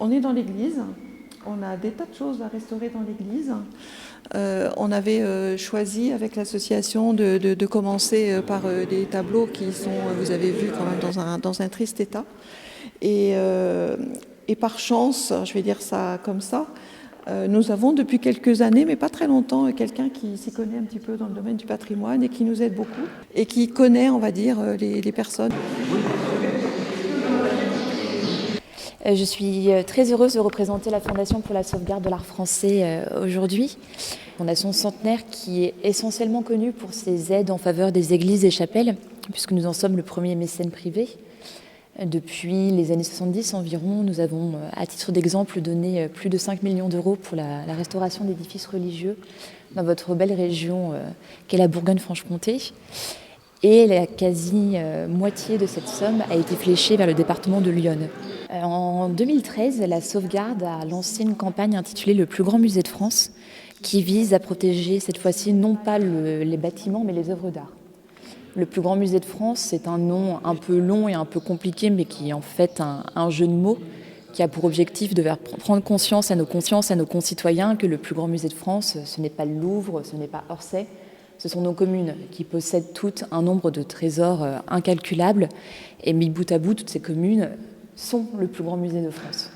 on est dans l'église, on a des tas de choses à restaurer dans l'église. On avait choisi avec l'association de commencer par des tableaux qui sont, vous avez vu, quand même dans un triste état. Et par chance, je vais dire ça comme ça, nous avons depuis quelques années, mais pas très longtemps, quelqu'un qui s'y connaît un petit peu dans le domaine du patrimoine et qui nous aide beaucoup et qui connaît, on va dire, les personnes. Je suis très heureuse de représenter la Fondation pour la sauvegarde de l'art français aujourd'hui. Fondation centenaire qui est essentiellement connue pour ses aides en faveur des églises et chapelles, puisque nous en sommes le premier mécène privé. Depuis les années 70 environ, nous avons, à titre d'exemple, donné plus de 5 millions d'euros pour la restauration d'édifices religieux dans votre belle région qu'est la Bourgogne-Franche-Comté. Et la quasi-moitié de cette somme a été fléchée vers le département de l'Yonne. En 2013, la Sauvegarde a lancé une campagne intitulée « Le plus grand musée de France » qui vise à protéger cette fois-ci non pas les bâtiments mais les œuvres d'art. Le plus grand musée de France, c'est un nom un peu long et un peu compliqué mais qui est en fait un jeu de mots qui a pour objectif de faire prendre conscience à nos concitoyens que le plus grand musée de France, ce n'est pas le Louvre, ce n'est pas Orsay, ce sont nos communes qui possèdent toutes un nombre de trésors incalculables et mis bout à bout, toutes ces communes sont le plus grand musée de France.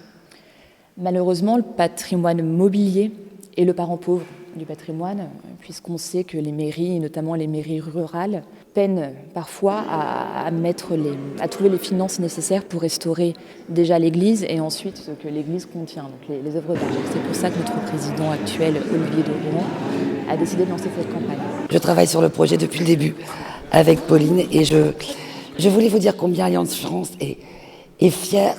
Malheureusement, le patrimoine mobilier est le parent pauvre du patrimoine, puisqu'on sait que les mairies, et notamment les mairies rurales, peinent parfois à trouver les finances nécessaires pour restaurer déjà l'église et ensuite ce que l'église contient, donc les œuvres d'art. C'est pour ça que notre président actuel, Olivier de Rouen, a décidé de lancer cette campagne. Je travaille sur le projet depuis le début avec Pauline et je voulais vous dire combien Alliance France est fière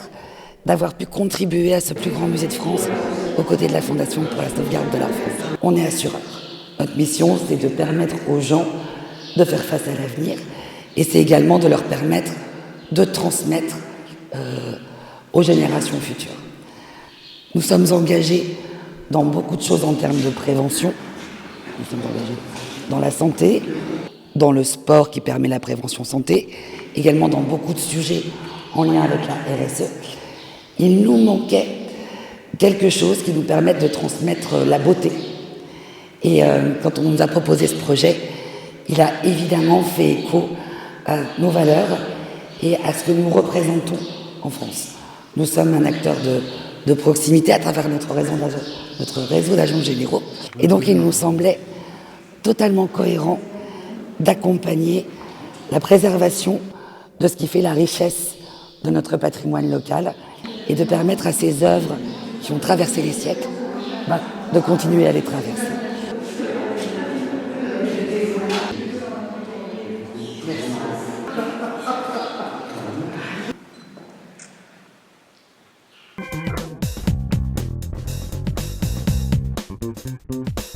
d'avoir pu contribuer à ce plus grand musée de France aux côtés de la Fondation pour la sauvegarde de l'art français. On est assureur. Notre mission, c'est de permettre aux gens de faire face à l'avenir et c'est également de leur permettre de transmettre aux générations futures. Nous sommes engagés dans beaucoup de choses en termes de prévention. Nous sommes engagés dans la santé, dans le sport qui permet la prévention santé, également dans beaucoup de sujets en lien avec la RSE. Il nous manquait quelque chose qui nous permette de transmettre la beauté. Et quand on nous a proposé ce projet, il a évidemment fait écho à nos valeurs et à ce que nous représentons en France. Nous sommes un acteur de proximité à travers notre réseau d'agents généraux. Et donc il nous semblait totalement cohérent d'accompagner la préservation de ce qui fait la richesse de notre patrimoine local et de permettre à ces œuvres qui ont traversé les siècles de continuer à les traverser. Merci.